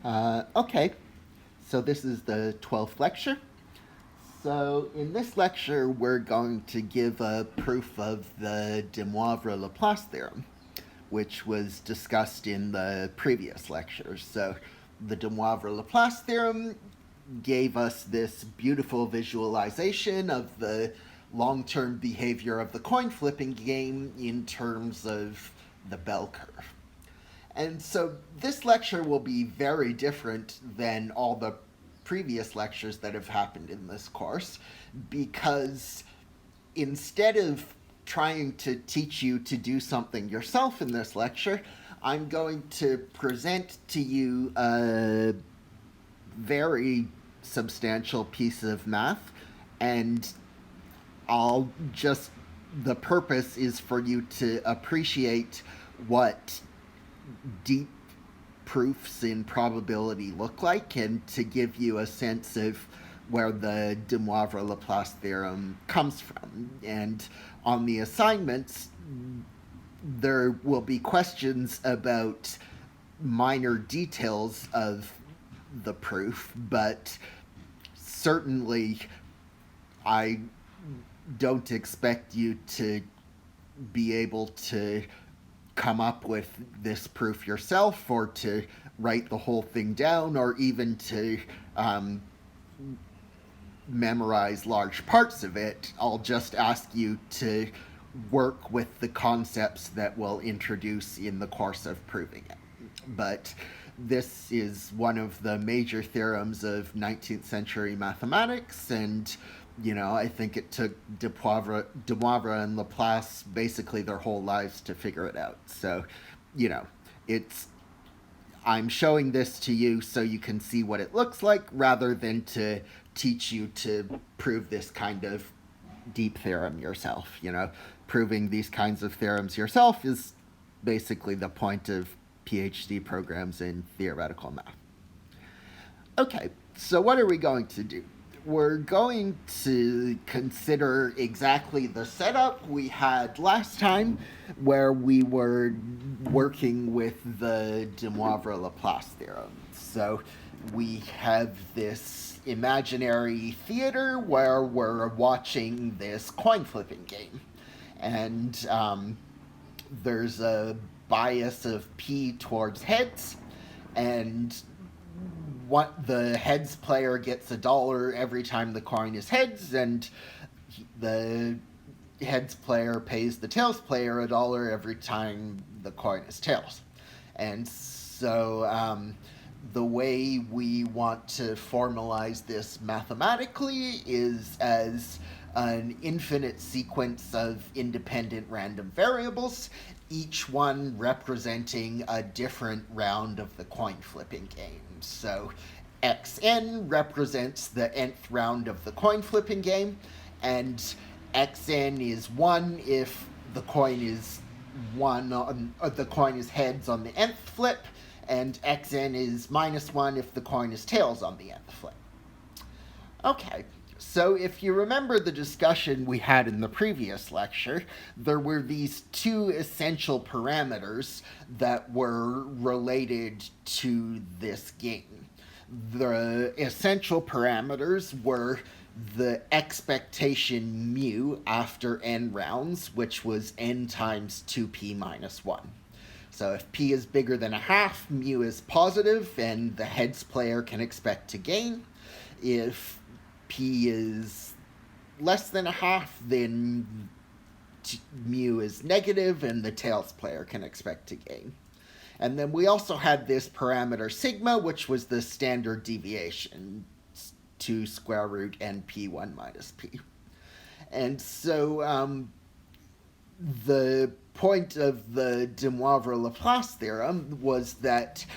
Okay, so this is the 12th lecture. So in this lecture, we're going to give a proof of the DeMoivre-Laplace theorem, which was discussed in the previous lectures. So the DeMoivre-Laplace theorem gave us this beautiful visualization of the long-term behavior of the coin flipping game in terms of the bell curve. And so this lecture will be very different than all the previous lectures that have happened in this course, because instead of trying to teach you to do something yourself in this lecture, I'm going to present to you a very substantial piece of math, and the purpose is for you to appreciate what deep proofs in probability look like, and to give you a sense of where the DeMoivre-Laplace theorem comes from. And on the assignments, there will be questions about minor details of the proof, but certainly I don't expect you to be able to come up with this proof yourself, or to write the whole thing down, or even to memorize large parts of it. I'll just ask you to work with the concepts that we'll introduce in the course of proving it. But this is one of the major theorems of 19th century mathematics, and I think it took DeMoivre and Laplace basically their whole lives to figure it out. So, I'm showing this to you so you can see what it looks like, rather than to teach you to prove this kind of deep theorem yourself. Proving these kinds of theorems yourself is basically the point of PhD programs in theoretical math. Okay, so what are we going to do? We're going to consider exactly the setup we had last time, where we were working with the DeMoivre-Laplace theorem. So we have this imaginary theater where we're watching this coin flipping game, and there's a bias of P towards heads, and what the heads player gets $1 every time the coin is heads, and the heads player pays the tails player $1 every time the coin is tails. And so the way we want to formalize this mathematically is as an infinite sequence of independent random variables, each one representing a different round of the coin flipping game. So xn represents the nth round of the coin flipping game, and xn is 1 if the coin is heads on the nth flip, and xn is -1 if the coin is tails on the nth flip. Okay. So if you remember the discussion we had in the previous lecture, there were these two essential parameters that were related to this game. The essential parameters were the expectation mu after n rounds, which was n times 2p minus 1. So if p is bigger than a half, mu is positive, and the heads player can expect to gain. If p is less than a half, then mu is negative, and the tails player can expect to gain. And then we also had this parameter sigma, which was the standard deviation to square root np1 minus p. And so the point of the DeMoivre-Laplace theorem was that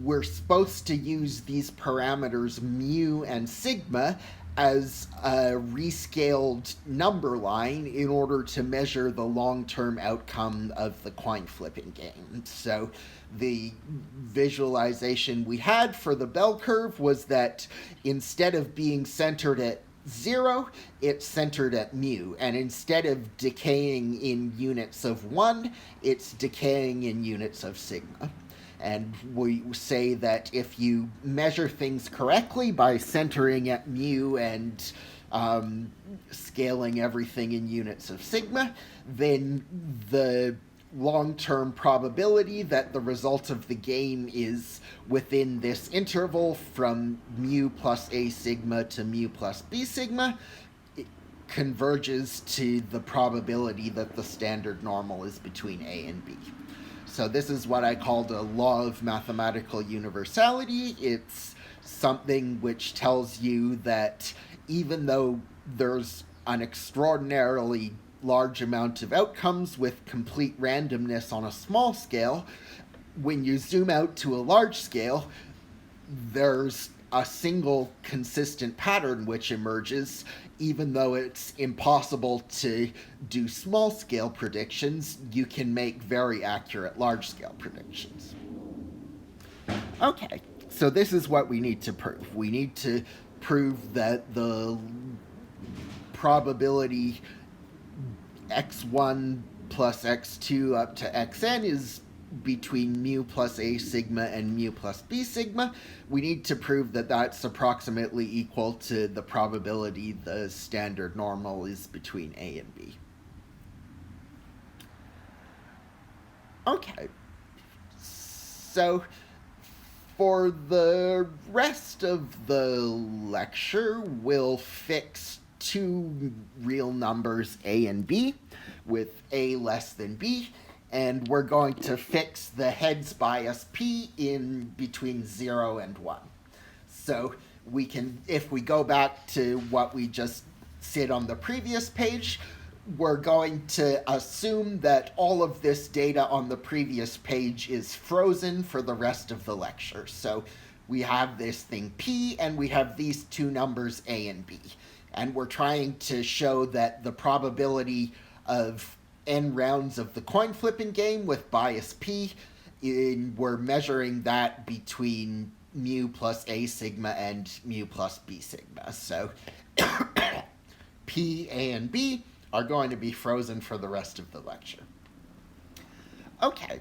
we're supposed to use these parameters mu and sigma as a rescaled number line in order to measure the long-term outcome of the coin flipping game. So the visualization we had for the bell curve was that instead of being centered at 0, it's centered at mu, and instead of decaying in units of 1, it's decaying in units of sigma. And we say that if you measure things correctly by centering at mu and scaling everything in units of sigma, then the long-term probability that the result of the game is within this interval from mu plus a sigma to mu plus b sigma converges to the probability that the standard normal is between a and b. So this is what I called a law of mathematical universality. It's something which tells you that even though there's an extraordinarily large amount of outcomes with complete randomness on a small scale, when you zoom out to a large scale, there's a single consistent pattern which emerges, even though it's impossible to do small scale predictions, you can make very accurate large scale predictions. Okay, so this is what we need to prove. We need to prove that the probability x1 plus x2 up to xn is between mu plus a sigma and mu plus b sigma. We need to prove that that's approximately equal to the probability the standard normal is between a and b. Okay, so for the rest of the lecture, we'll fix two real numbers a and b, with a less than b, and we're going to fix the heads bias p in between 0 and 1. So we can, if we go back to what we just said on the previous page, we're going to assume that all of this data on the previous page is frozen for the rest of the lecture. So we have this thing p, and we have these two numbers a and b. And we're trying to show that the probability of n rounds of the coin flipping game with bias p, we're measuring that between mu plus a sigma and mu plus b sigma. So p, a, and b are going to be frozen for the rest of the lecture. Okay,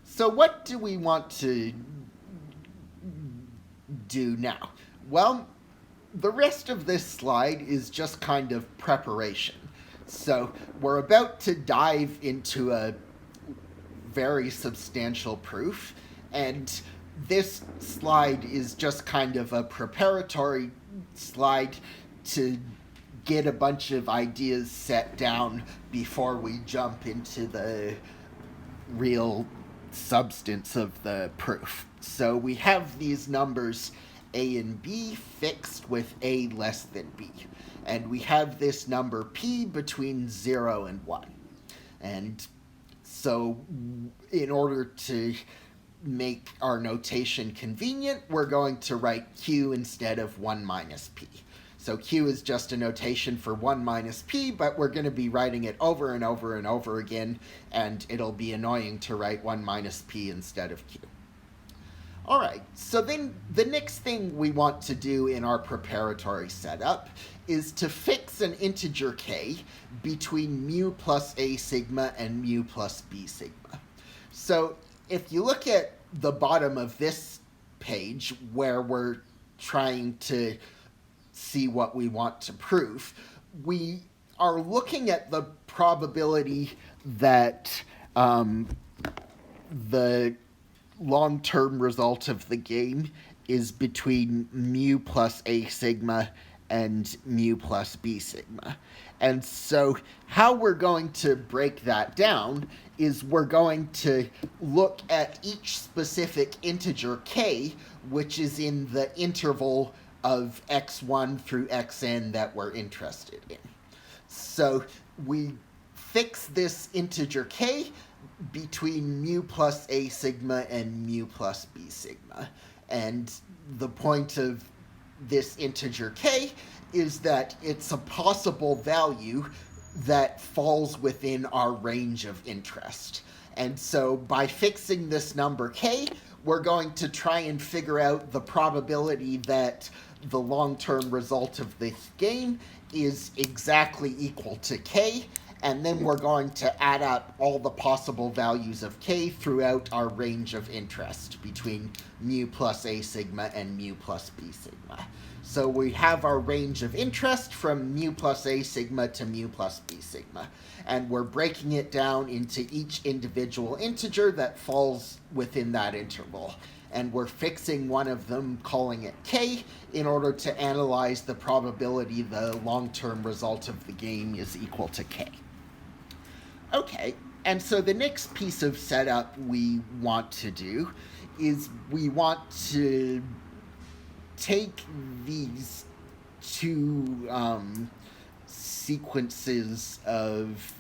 so what do we want to do now? Well, the rest of this slide is just kind of preparation. So we're about to dive into a very substantial proof, and this slide is just kind of a preparatory slide to get a bunch of ideas set down before we jump into the real substance of the proof. So we have these numbers a and b fixed with a less than b. And we have this number p between 0 and 1. And so in order to make our notation convenient, we're going to write q instead of 1 minus p. So q is just a notation for 1 minus p, but we're going to be writing it over and over and over again, and it'll be annoying to write 1 minus p instead of q. All right, so then the next thing we want to do in our preparatory setup is to fix an integer k between mu plus a sigma and mu plus b sigma. So if you look at the bottom of this page where we're trying to see what we want to prove, we are looking at the probability that the long-term result of the game is between mu plus a sigma and mu plus b sigma. And so how we're going to break that down is we're going to look at each specific integer k, which is in the interval of x1 through xn that we're interested in. So we fix this integer k between mu plus a sigma and mu plus b sigma. And the point of this integer k is that it's a possible value that falls within our range of interest. And so by fixing this number k, we're going to try and figure out the probability that the long-term result of this game is exactly equal to k, And then we're going to add up all the possible values of k throughout our range of interest between mu plus a sigma and mu plus b sigma. So we have our range of interest from mu plus a sigma to mu plus b sigma. And we're breaking it down into each individual integer that falls within that interval. And we're fixing one of them, calling it k, in order to analyze the probability the long-term result of the game is equal to k. Okay, and so the next piece of setup we want to do is we want to take these two sequences of,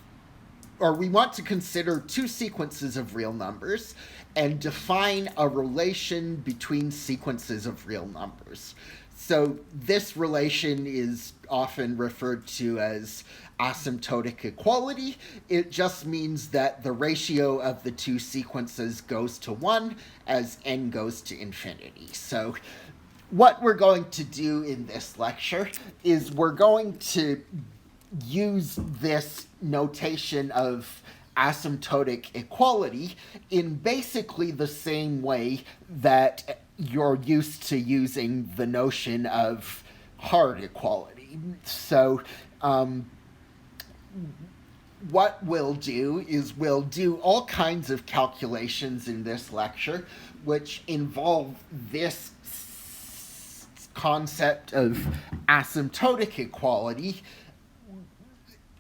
or we want to consider two sequences of real numbers and define a relation between sequences of real numbers. So this relation is often referred to as asymptotic equality. It just means that the ratio of the two sequences goes to 1 as n goes to infinity. So what we're going to do in this lecture is we're going to use this notation of asymptotic equality in basically the same way that you're used to using the notion of hard equality. So what we'll do is we'll do all kinds of calculations in this lecture which involve this concept of asymptotic equality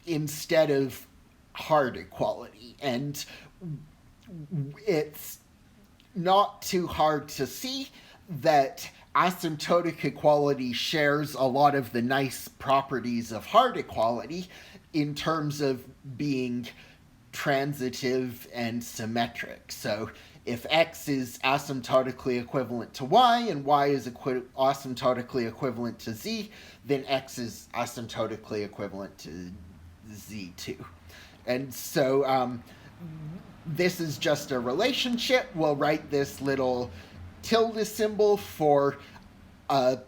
instead of hard equality. And it's not too hard to see that asymptotic equality shares a lot of the nice properties of hard equality in terms of being transitive and symmetric. So if x is asymptotically equivalent to y and y is asymptotically equivalent to z, then x is asymptotically equivalent to z too. And so this is just a relationship. We'll write this little tilde symbol for a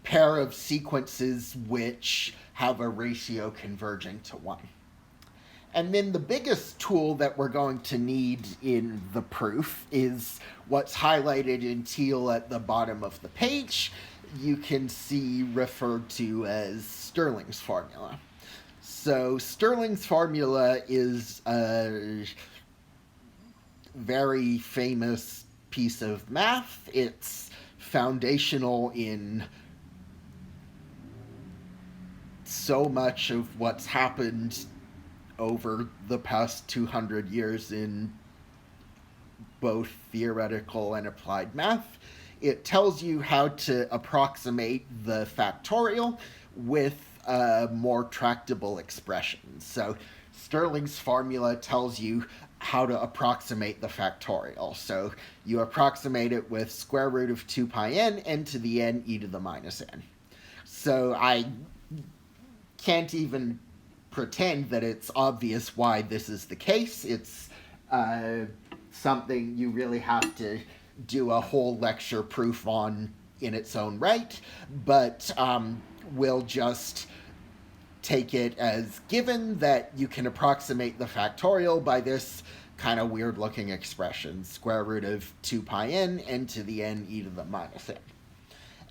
pair of sequences which have a ratio converging to 1. And then the biggest tool that we're going to need in the proof is what's highlighted in teal at the bottom of the page. You can see referred to as Stirling's formula. So Stirling's formula is a very famous piece of math. It's foundational in so much of what's happened over the past 200 years in both theoretical and applied math. It tells you how to approximate the factorial with a more tractable expression. So Stirling's formula tells you how to approximate the factorial. So you approximate it with square root of 2 pi n to the n e to the minus n. So I can't even pretend that it's obvious why this is the case. It's something you really have to do a whole lecture proof on in its own right, but we'll just take it as given that you can approximate the factorial by this kind of weird looking expression, square root of 2 pi n to the n e to the minus n.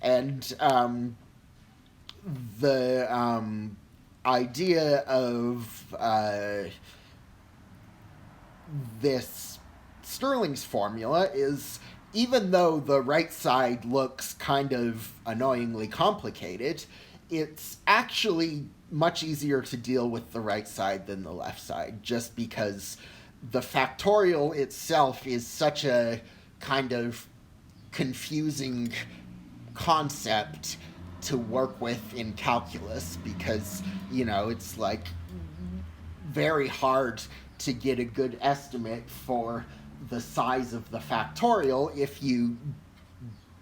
And the idea of this Stirling's formula is, even though the right side looks kind of annoyingly complicated, it's actually much easier to deal with the right side than the left side, just because the factorial itself is such a kind of confusing concept to work with in calculus, because, you know, it's like very hard to get a good estimate for the size of the factorial if you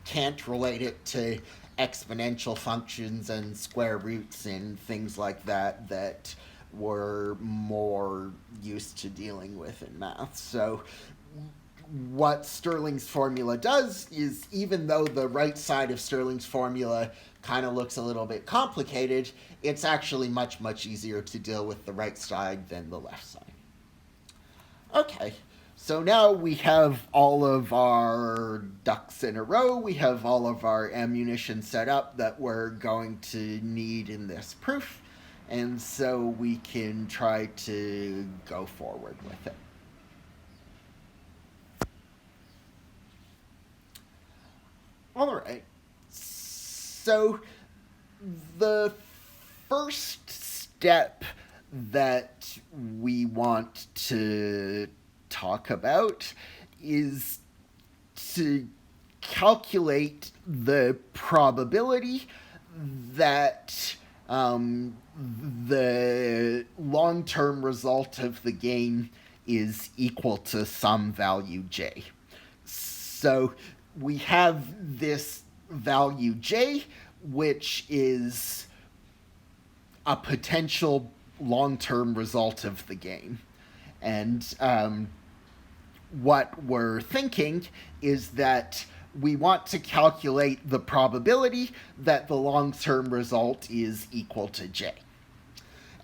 can't relate it to exponential functions and square roots and things like that that we're more used to dealing with in math. So what Stirling's formula does is, even though the right side of Stirling's formula kind of looks a little bit complicated, it's actually much, much easier to deal with the right side than the left side. Okay, so now we have all of our ducks in a row. We have all of our ammunition set up that we're going to need in this proof. And so we can try to go forward with it. All right. So the first step that we want to talk about is to calculate the probability that the long-term result of the game is equal to some value j. So we have this value j, which is a potential long-term result of the game. And what we're thinking is that we want to calculate the probability that the long-term result is equal to j.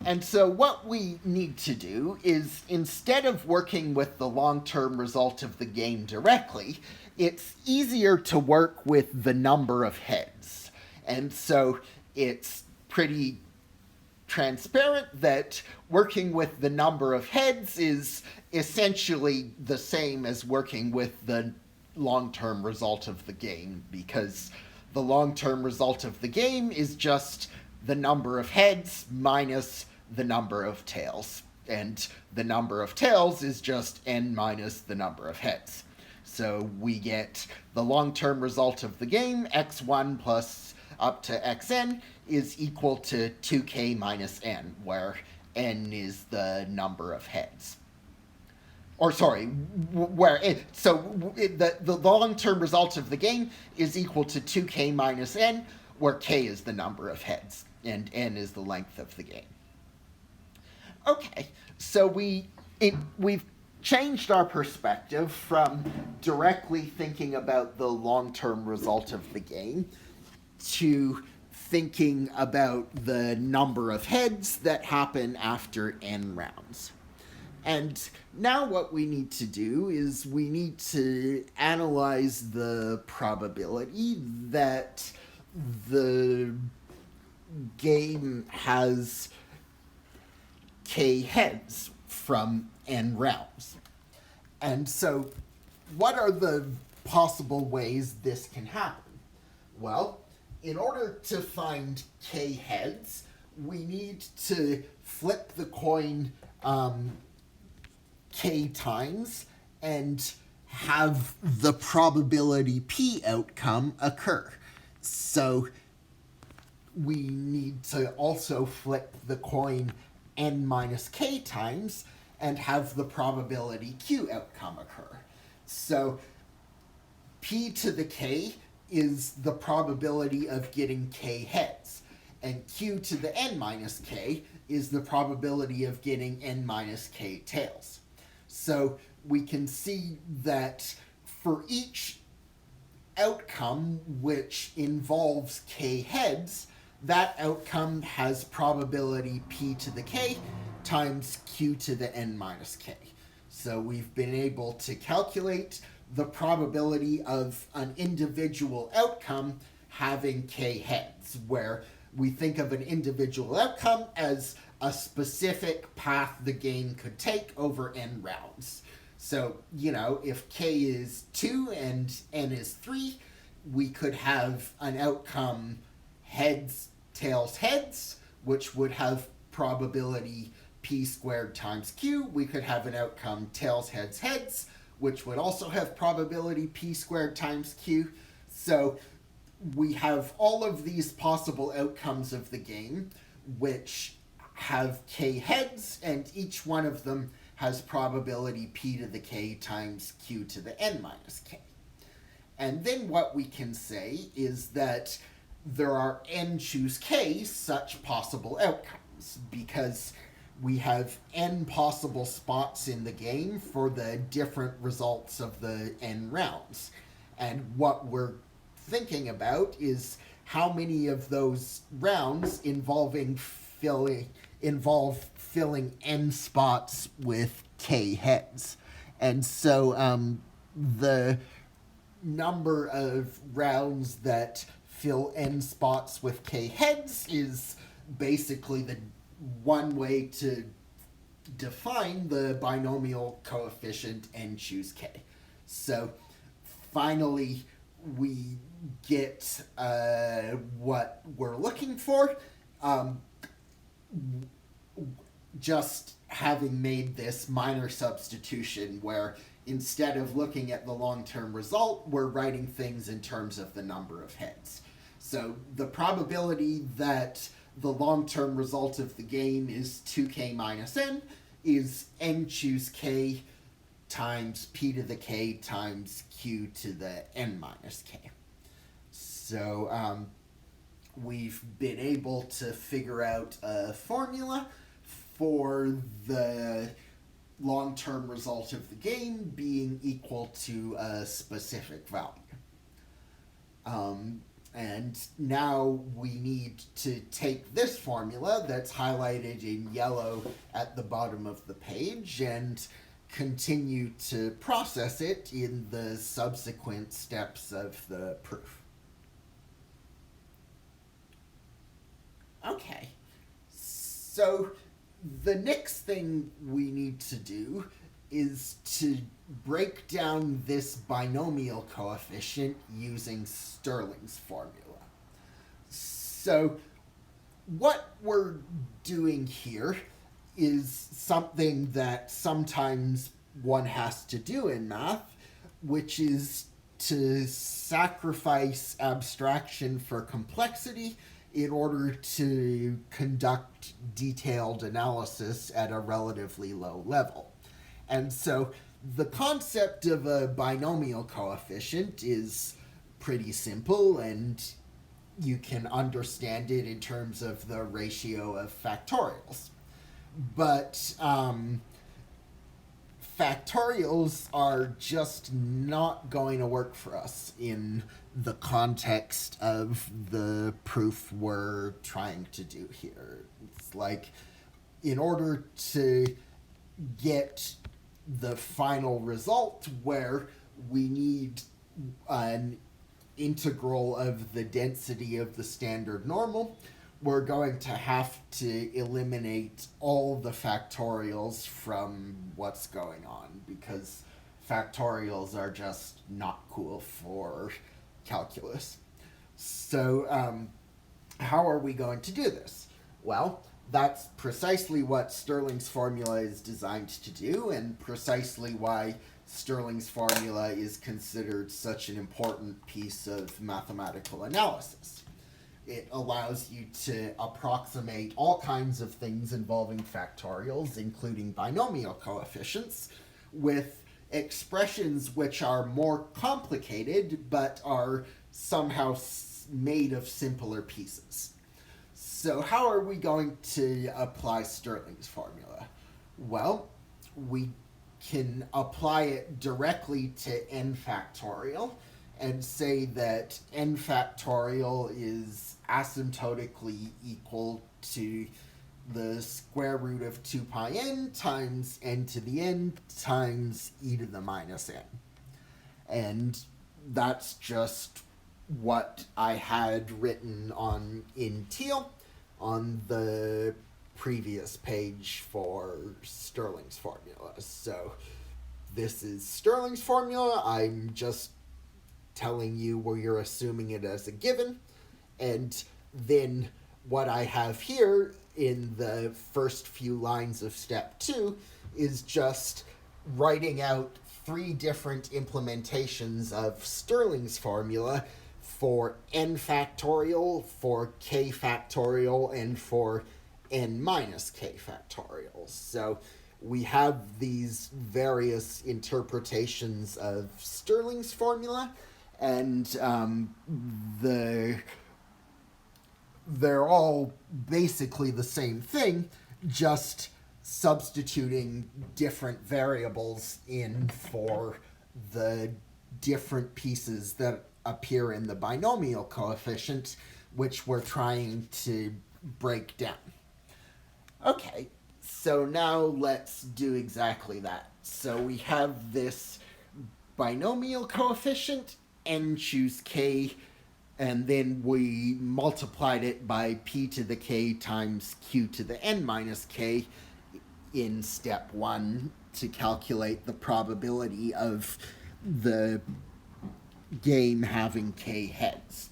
And so what we need to do is, instead of working with the long-term result of the game directly, it's easier to work with the number of heads. And so it's pretty transparent that working with the number of heads is essentially the same as working with the long-term result of the game, because the long-term result of the game is just the number of heads minus the number of tails. And the number of tails is just n minus the number of heads. So we get the long-term result of the game, x1 plus up to xn, is equal to 2k minus n, where n is the number of heads. Or sorry, the long-term result of the game is equal to 2k minus n, where k is the number of heads, and n is the length of the game. Okay, so we've changed our perspective from directly thinking about the long-term result of the game to thinking about the number of heads that happen after n rounds. And now what we need to do is we need to analyze the probability that the game has k heads from n rounds. And so what are the possible ways this can happen? Well, in order to find k heads, we need to flip the coin k times and have the probability p outcome occur. So we need to also flip the coin n minus k times and have the probability q outcome occur. So p to the k is the probability of getting k heads, and q to the n minus k is the probability of getting n minus k tails. So we can see that for each outcome which involves k heads, that outcome has probability p to the k times q to the n minus k. So we've been able to calculate the probability of an individual outcome having k heads, where we think of an individual outcome as a specific path the game could take over n rounds. So, if k is 2 and n is 3, we could have an outcome heads, tails, heads, which would have probability p squared times q. We could have an outcome tails, heads, heads, which would also have probability p squared times q. So we have all of these possible outcomes of the game, which have k heads, and each one of them has probability p to the k times q to the n minus k. And then what we can say is that there are n choose k such possible outcomes, because we have n possible spots in the game for the different results of the n rounds. And what we're thinking about is how many of those rounds involve filling n spots with k heads. And so the number of rounds that fill n spots with k heads is basically the one way to define the binomial coefficient n choose k. So finally we get what we're looking for, just having made this minor substitution where instead of looking at the long-term result, we're writing things in terms of the number of heads. So the probability that the long-term result of the game is 2k minus n is n choose k times p to the k times q to the n minus k. So we've been able to figure out a formula for the long-term result of the game being equal to a specific value. And now we need to take this formula that's highlighted in yellow at the bottom of the page and continue to process it in the subsequent steps of the proof. Okay, so the next thing we need to do is to break down this binomial coefficient using Stirling's formula. So what we're doing here is something that sometimes one has to do in math, which is to sacrifice abstraction for complexity in order to conduct detailed analysis at a relatively low level. And so the concept of a binomial coefficient is pretty simple, and you can understand it in terms of the ratio of factorials. But factorials are just not going to work for us in the context of the proof we're trying to do here. It's like, in order to get the final result where we need an integral of the density of the standard normal, we're going to have to eliminate all the factorials from what's going on, because factorials are just not cool for calculus. So how are we going to do this? Well, that's precisely what Stirling's formula is designed to do, and precisely why Stirling's formula is considered such an important piece of mathematical analysis. It allows you to approximate all kinds of things involving factorials, including binomial coefficients, with expressions which are more complicated but are somehow made of simpler pieces. So how are we going to apply Stirling's formula? Well, we can apply it directly to n factorial and say that n factorial is asymptotically equal to the square root of 2 pi n times n to the n times e to the minus n. And that's just what I had written in teal on the previous page for Stirling's formula. So this is Stirling's formula. I'm just telling you where you're assuming it as a given. And then what I have here in the first few lines of step 2 is just writing out 3 different implementations of Stirling's formula for n factorial, for k factorial, and for n minus k factorial. So we have these various interpretations of Stirling's formula, and they're all basically the same thing, just substituting different variables in for the different pieces that appear in the binomial coefficient which we're trying to break down. Okay, so now let's do exactly that. So we have this binomial coefficient, n choose k, and then we multiplied it by p to the k times q to the n minus k in step 1 to calculate the probability of the game having k heads.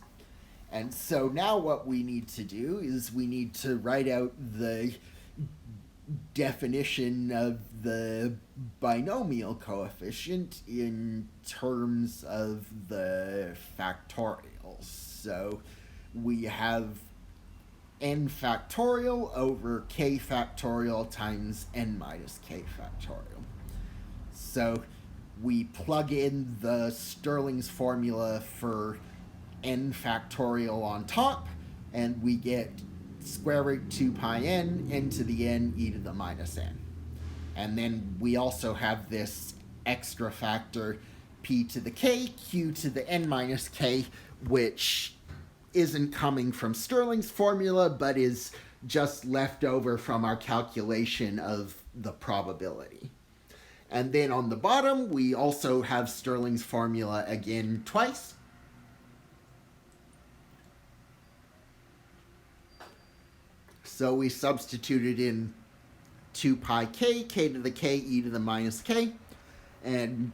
And so now what we need to do is we need to write out the definition of the binomial coefficient in terms of the factorials. So we have n factorial over k factorial times n minus k factorial. So we plug in the Stirling's formula for n factorial on top, and we get square root 2 pi n to the n e to the minus n. And then we also have this extra factor p to the k, q to the n minus k, which isn't coming from Stirling's formula, but is just left over from our calculation of the probability. And then on the bottom, we also have Stirling's formula again twice. So we substituted in 2 pi k, k to the k, e to the minus k, and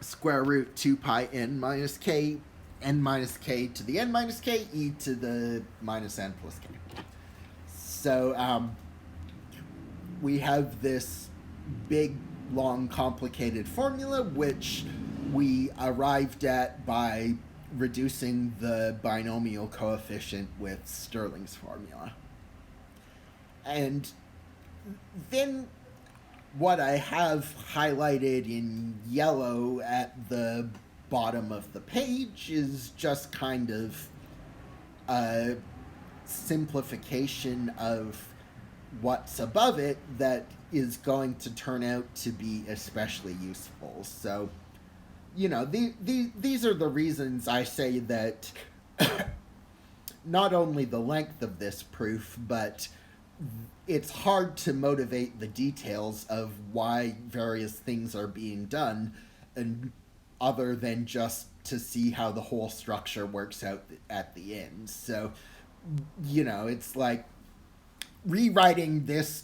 square root 2 pi n minus k to the n minus k, e to the minus n plus k. So we have this big, long, complicated formula, which we arrived at by reducing the binomial coefficient with Stirling's formula. And then what I have highlighted in yellow at the bottom of the page is just kind of a simplification of what's above it that is going to turn out to be especially useful. So, you know, these are the reasons I say that not only the length of this proof, but it's hard to motivate the details of why various things are being done, and other than just to see how the whole structure works out at the end. So, you know, it's like rewriting this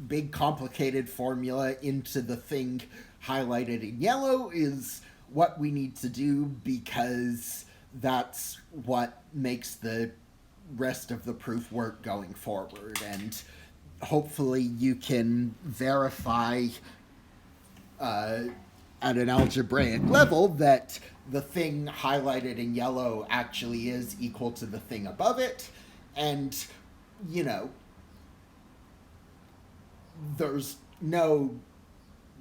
big complicated formula into the thing highlighted in yellow is what we need to do, because that's what makes the rest of the proof work going forward. And hopefully you can verify at an algebraic level that the thing highlighted in yellow actually is equal to the thing above it. And, you know, there's no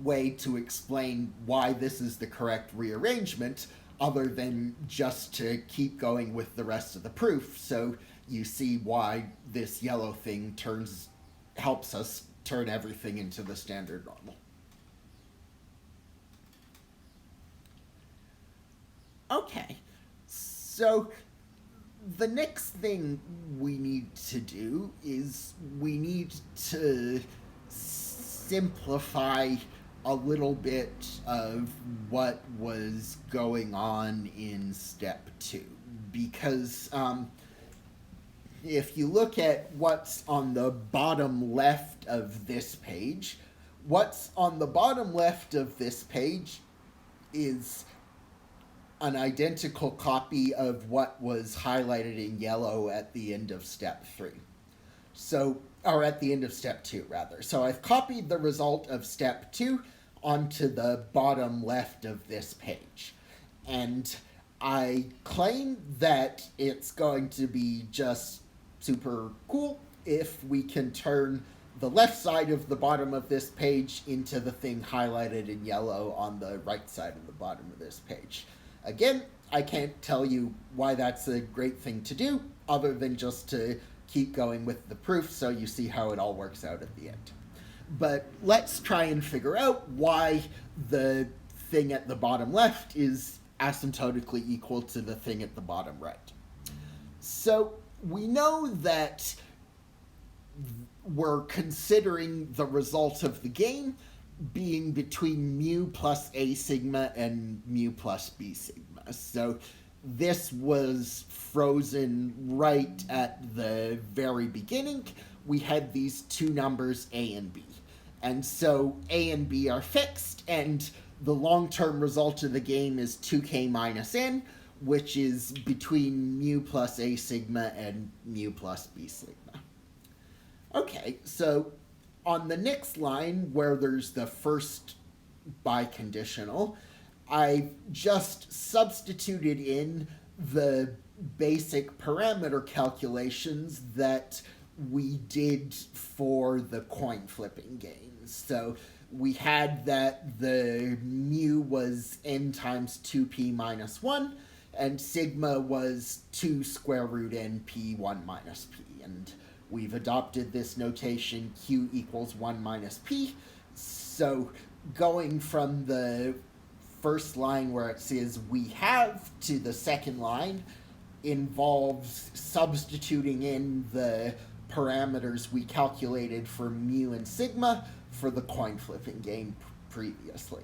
way to explain why this is the correct rearrangement other than just to keep going with the rest of the proof. So you see why this yellow thing helps us turn everything into the standard normal. Okay, so the next thing we need to do is we need to simplify a little bit of what was going on in step 2, because if you look at what's on the bottom left of this page, what's on the bottom left of this page is an identical copy of what was highlighted in yellow at the end of step 3. So, or at the end of step 2, rather. So I've copied the result of step 2 onto the bottom left of this page. And I claim that it's going to be just super cool if we can turn the left side of the bottom of this page into the thing highlighted in yellow on the right side of the bottom of this page. Again, I can't tell you why that's a great thing to do, other than just to keep going with the proof so you see how it all works out at the end. But let's try and figure out why the thing at the bottom left is asymptotically equal to the thing at the bottom right. So we know that we're considering the result of the game being between mu plus A sigma and mu plus B sigma. So this was frozen right at the very beginning. We had these two numbers A and B. And so A and B are fixed, and the long-term result of the game is 2k minus n, which is between mu plus A sigma and mu plus B sigma. Okay, so on the next line, where there's the first biconditional, I just substituted in the basic parameter calculations that we did for the coin flipping game. So we had that the mu was n times 2p minus 1, and sigma was 2 square root np 1 minus p. And we've adopted this notation q equals 1 minus p. So going from the first line where it says we have to the second line involves substituting in the parameters we calculated for mu and sigma for the coin flipping game previously.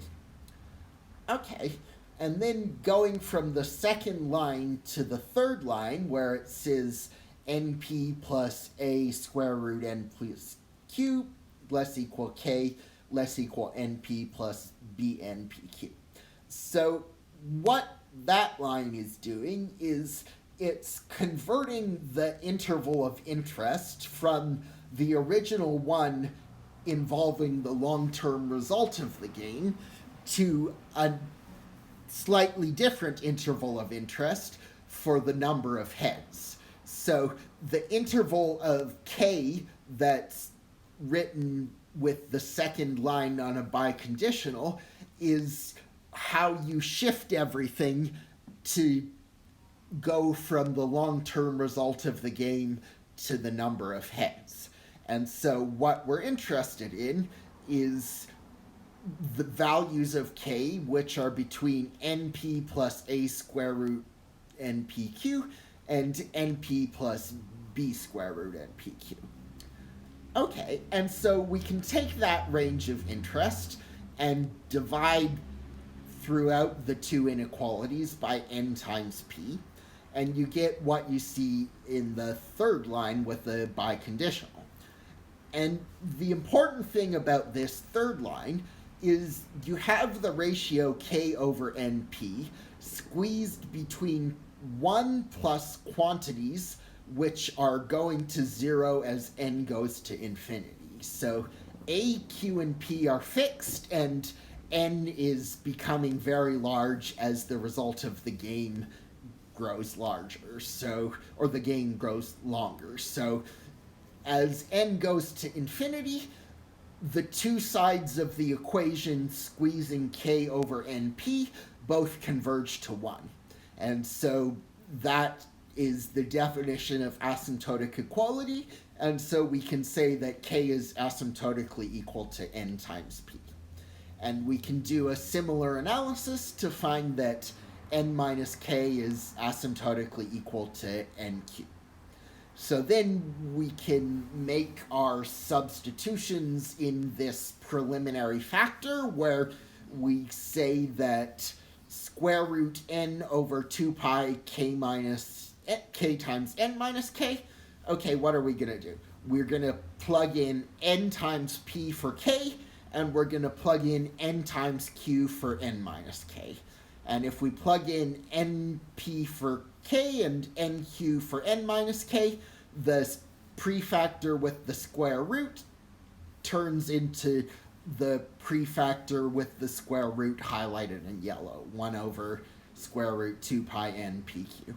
Okay, and then going from the second line to the third line where it says np plus a square root n plus q less equal k less equal np plus bnpq. So what that line is doing is it's converting the interval of interest from the original one involving the long-term result of the game to a slightly different interval of interest for the number of heads. So the interval of k that's written with the second line on a biconditional is how you shift everything to go from the long-term result of the game to the number of heads. And so what we're interested in is the values of k, which are between np plus a square root npq and np plus b square root npq. Okay, and so we can take that range of interest and divide throughout the two inequalities by n times p, and you get what you see in the third line with the biconditional. And the important thing about this third line is you have the ratio k over np squeezed between 1 plus quantities which are going to 0 as n goes to infinity. So a, q, and p are fixed, and n is becoming very large as the result of the game grows larger, so, or the game grows longer. So as n goes to infinity, the two sides of the equation squeezing k over np both converge to 1. And so that is the definition of asymptotic equality, and so we can say that k is asymptotically equal to n times p. And we can do a similar analysis to find that n minus k is asymptotically equal to nq. So then we can make our substitutions in this preliminary factor where we say that square root n over 2 pi k minus k times n minus k. Okay, what are we going to do? We're going to plug in n times p for k, and we're going to plug in n times q for n minus k. And if we plug in np for k and nq for n minus k, the prefactor with the square root turns into the prefactor with the square root highlighted in yellow, 1 over square root 2 pi n pq.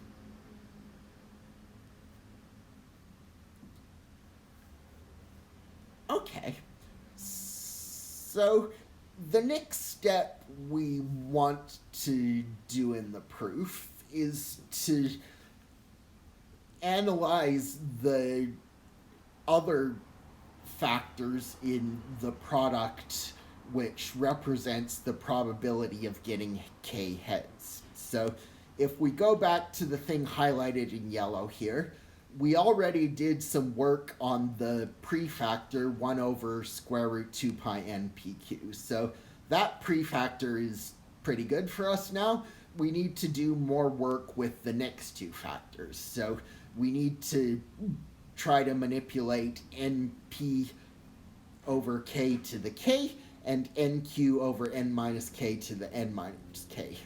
Okay, so the next step we want to do in the proof is to analyze the other factors in the product which represents the probability of getting k heads. So if we go back to the thing highlighted in yellow here, we already did some work on the prefactor 1 over square root 2 pi npq. So that prefactor is pretty good for us now. We need to do more work with the next two factors. So we need to try to manipulate np over k to the k and nq over n minus k to the n minus k.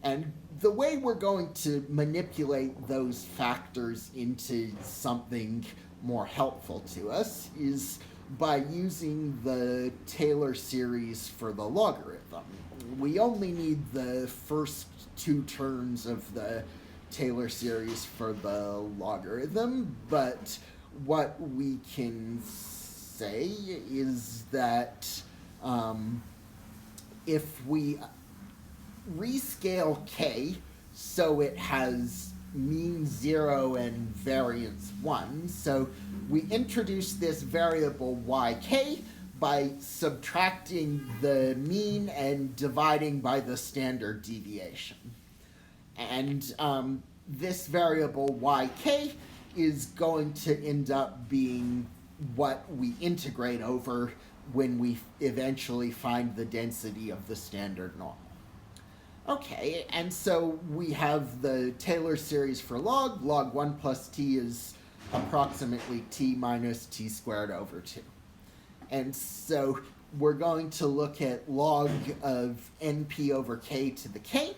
And the way we're going to manipulate those factors into something more helpful to us is by using the Taylor series for the logarithm. We only need the first two terms of the Taylor series for the logarithm, but what we can say is that if we rescale k so it has mean 0 and variance 1, so we introduce this variable yk by subtracting the mean and dividing by the standard deviation. And this variable yk is going to end up being what we integrate over when we eventually find the density of the standard normal. Okay, and so we have the Taylor series for log. Log 1 plus t is approximately t minus t squared over 2. And so we're going to look at log of np over k to the k.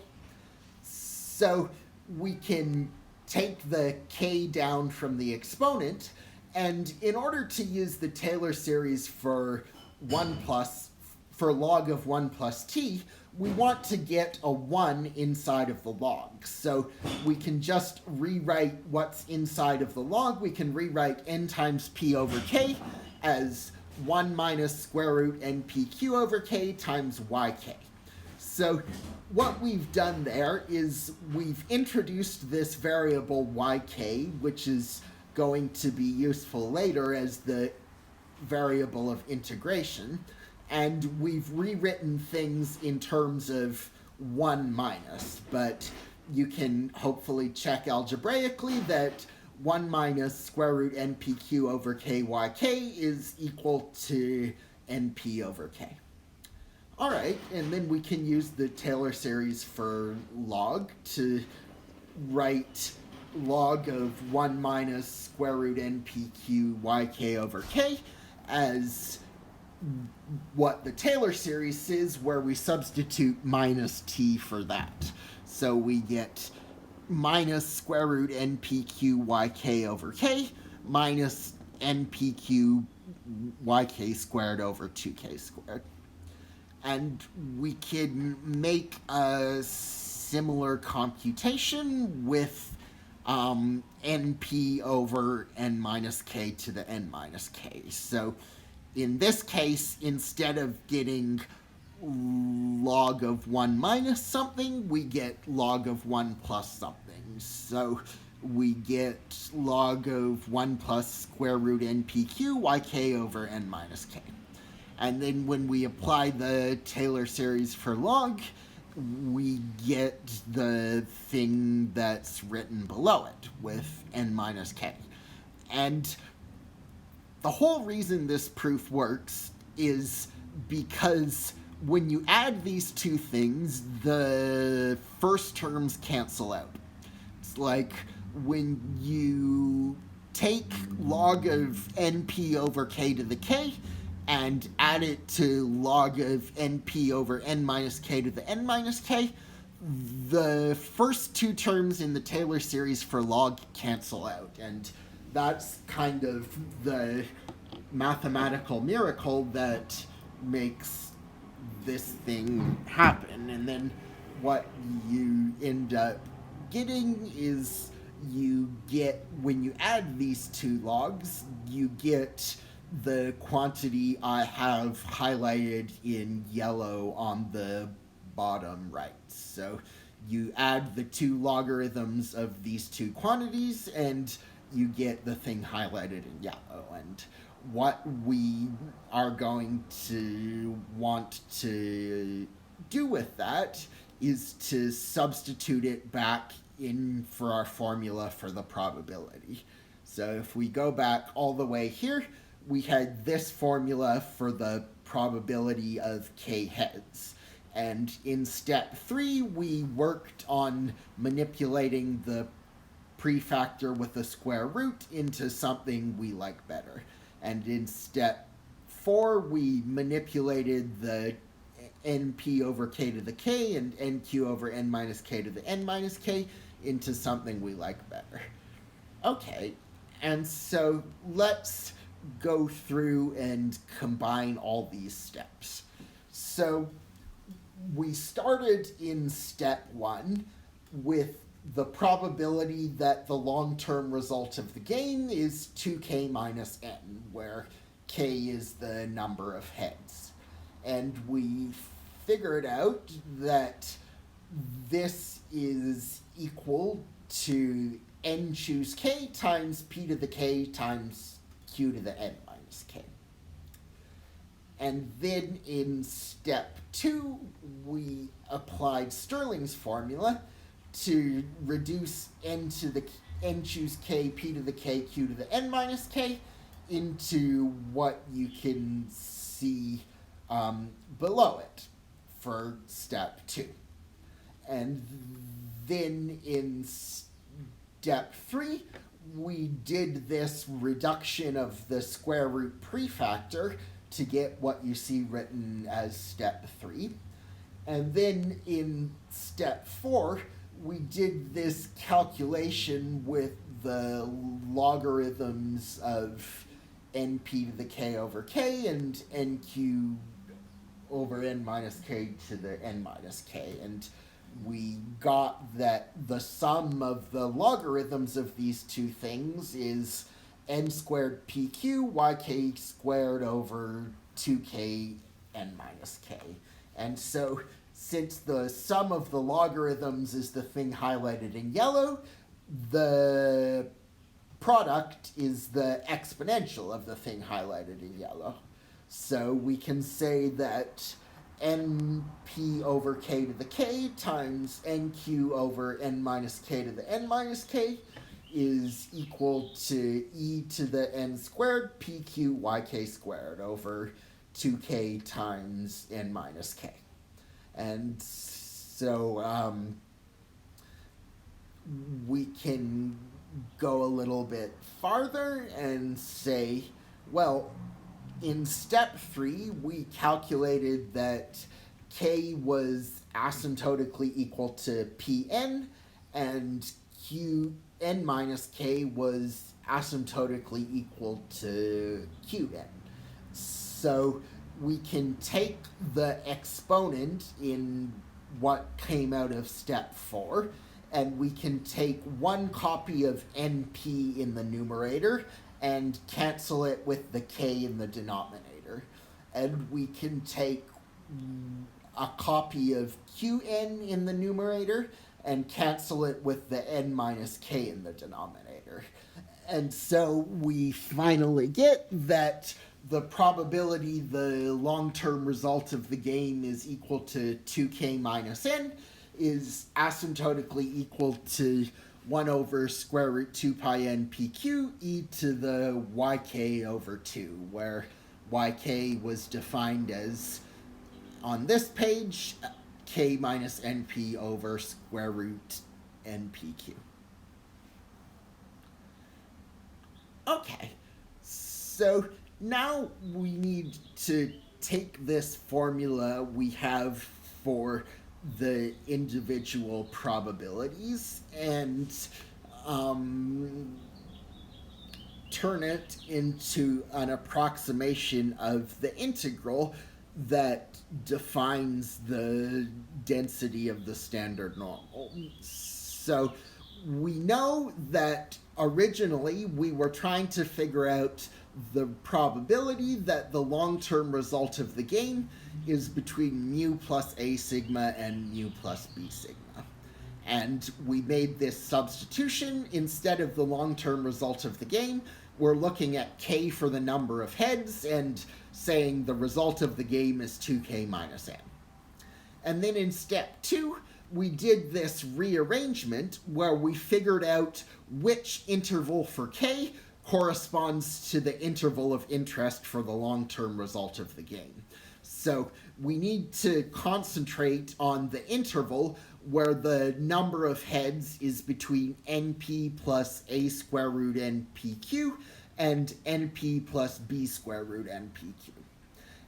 So we can take the k down from the exponent, and in order to use the Taylor series for log of 1 plus t, we want to get a 1 inside of the log. So we can just rewrite what's inside of the log. We can rewrite n times p over k as 1 minus square root npq over k times yk. So what we've done there is we've introduced this variable yk, which is going to be useful later as the variable of integration, and we've rewritten things in terms of 1 minus, but you can hopefully check algebraically that 1 minus square root npq over kyk is equal to np over k. All right, and then we can use the Taylor series for log to write log of 1 minus square root npq yk over k as what the Taylor series is, where we substitute minus t for that. So we get minus square root npq yk over k minus npq yk squared over 2k squared. And we can make a similar computation with np over n minus k to the n minus k. So in this case, instead of getting log of 1 minus something, we get log of 1 plus something. So we get log of 1 plus square root npq yk over n minus k. And then when we apply the Taylor series for log, we get the thing that's written below it with n minus k. And the whole reason this proof works is because when you add these two things, the first terms cancel out. It's like when you take log of np over k to the k and add it to log of np over n minus k to the n minus k, the first two terms in the Taylor series for log cancel out. And that's kind of the mathematical miracle that makes this thing happen. And then what you end up getting is you get, when you add these two logs, you get the quantity I have highlighted in yellow on the bottom right. So you add the two logarithms of these two quantities and you get the thing highlighted in yellow. And what we are going to want to do with that is to substitute it back in for our formula for the probability. So if we go back all the way here, we had this formula for the probability of k heads. And in step 3, we worked on manipulating the prefactor with a square root into something we like better. And in step 4, we manipulated the np over k to the k and nq over n minus k to the n minus k into something we like better. Okay, and so let's go through and combine all these steps. So we started in step 1 with the probability that the long-term result of the game is 2k minus n, where k is the number of heads. And we figured out that this is equal to n choose k times p to the k times q to the n minus k. And then in step 2, we applied Stirling's formula to reduce n choose k, p to the k, q to the n minus k into what you can see below it for step 2. And then in step 3, we did this reduction of the square root prefactor to get what you see written as step 3. And then in step 4, we did this calculation with the logarithms of np to the k over k and nq over n minus k to the n minus k. And we got that the sum of the logarithms of these two things is n squared pq yk squared over 2k n minus k. And so since the sum of the logarithms is the thing highlighted in yellow, the product is the exponential of the thing highlighted in yellow. So we can say that np over k to the k times nq over n minus k to the n minus k is equal to e to the n squared pq yk squared over 2k times n minus k. And so we can go a little bit farther and say, well, in step 3, we calculated that k was asymptotically equal to pn, and qn minus k was asymptotically equal to qn. So we can take the exponent in what came out of step 4, and we can take one copy of np in the numerator and cancel it with the k in the denominator. And we can take a copy of qn in the numerator and cancel it with the n minus k in the denominator. And so we finally get that the probability the long-term result of the game is equal to 2k minus n is asymptotically equal to 1 over square root 2 pi n pq e to the yk over 2, where yk was defined as, on this page, k minus np over square root npq. Okay, so now we need to take this formula we have for the individual probabilities and turn it into an approximation of the integral that defines the density of the standard normal. So we know that originally we were trying to figure out the probability that the long-term result of the game is between mu plus a sigma and mu plus b sigma. And we made this substitution. Instead of the long-term result of the game, we're looking at k for the number of heads and saying the result of the game is 2k minus n. And then in step 2, we did this rearrangement where we figured out which interval for k corresponds to the interval of interest for the long-term result of the game. So we need to concentrate on the interval where the number of heads is between np plus a square root npq and np plus b square root npq.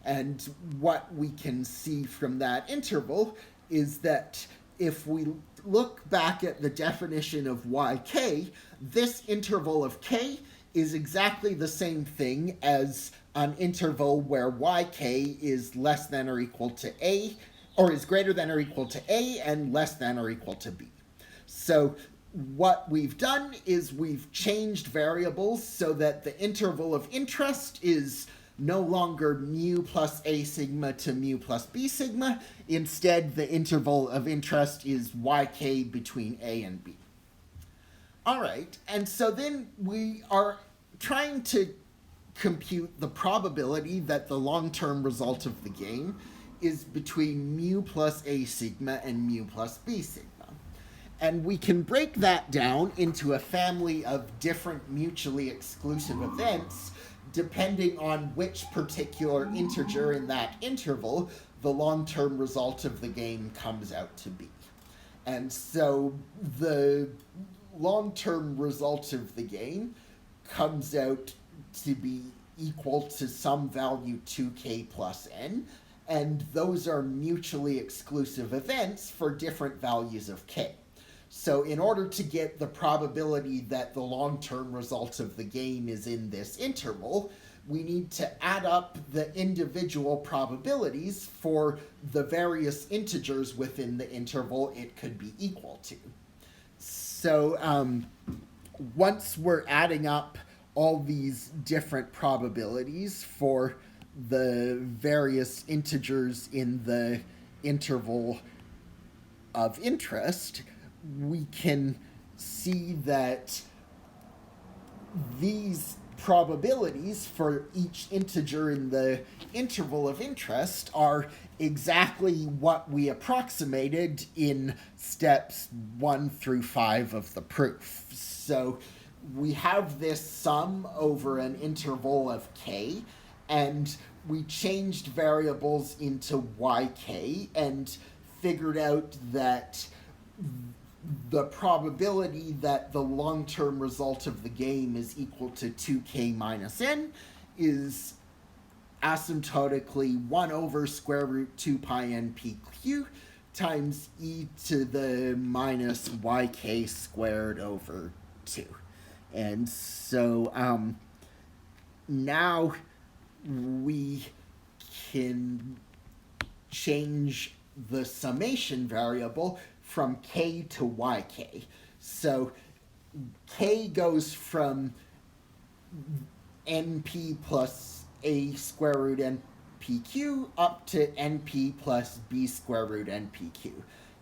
And what we can see from that interval is that if we look back at the definition of yk, this interval of k is exactly the same thing as an interval where yk is less than or equal to a, or is greater than or equal to a and less than or equal to b. So what we've done is we've changed variables so that the interval of interest is no longer mu plus a sigma to mu plus b sigma. Instead, the interval of interest is yk between a and b. All right, and so then we are trying to compute the probability that the long-term result of the game is between mu plus a sigma and mu plus b sigma. And we can break that down into a family of different mutually exclusive events depending on which particular integer in that interval the long-term result of the game comes out to be. And so the long-term result of the game comes out to be equal to some value 2k plus n, and those are mutually exclusive events for different values of k. So in order to get the probability that the long-term result of the game is in this interval, we need to add up the individual probabilities for the various integers within the interval it could be equal to. So once we're adding up all these different probabilities for the various integers in the interval of interest, we can see that these probabilities for each integer in the interval of interest are exactly what we approximated in steps 1 through 5 of the proof. So we have this sum over an interval of k, and we changed variables into yk and figured out that the probability that the long-term result of the game is equal to 2k minus n is asymptotically 1 over square root 2 pi npq times e to the minus yk squared over 2. And so now we can change the summation variable from k to yk. So k goes from np plus a square root npq up to np plus b square root npq.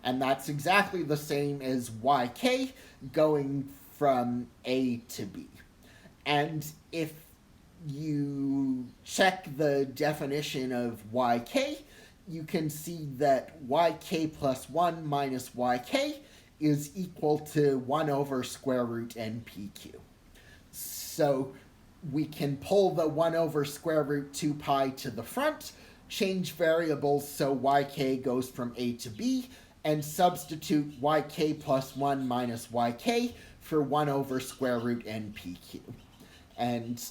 And that's exactly the same as yk going from a to b. And if you check the definition of yk, you can see that yk plus 1 minus yk is equal to 1 over square root npq. So we can pull the 1 over square root 2 pi to the front, change variables so yk goes from a to b, and substitute yk plus 1 minus yk for 1 over square root npq. And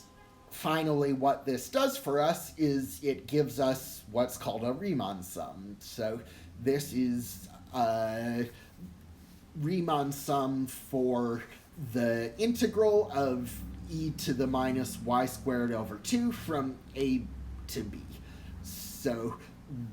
finally, what this does for us is it gives us what's called a Riemann sum. So this is a Riemann sum for the integral of e to the minus y squared over 2 from a to b. So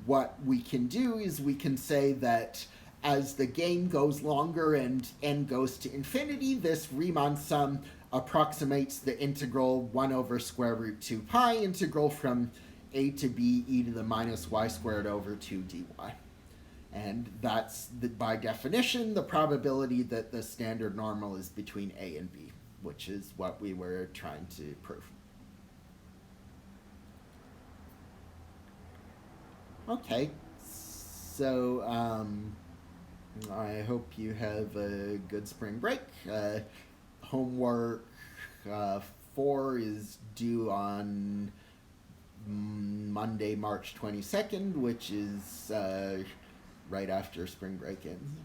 what we can do is we can say that as the game goes longer and n goes to infinity, this Riemann sum approximates the integral 1 over square root 2 pi integral from a to b e to the minus y squared over 2 dy. And that's, by definition, the probability that the standard normal is between a and b, which is what we were trying to prove. Okay, So, I hope you have a good spring break. Homework 4 is due on Monday, March 22nd, which is right after spring break ends.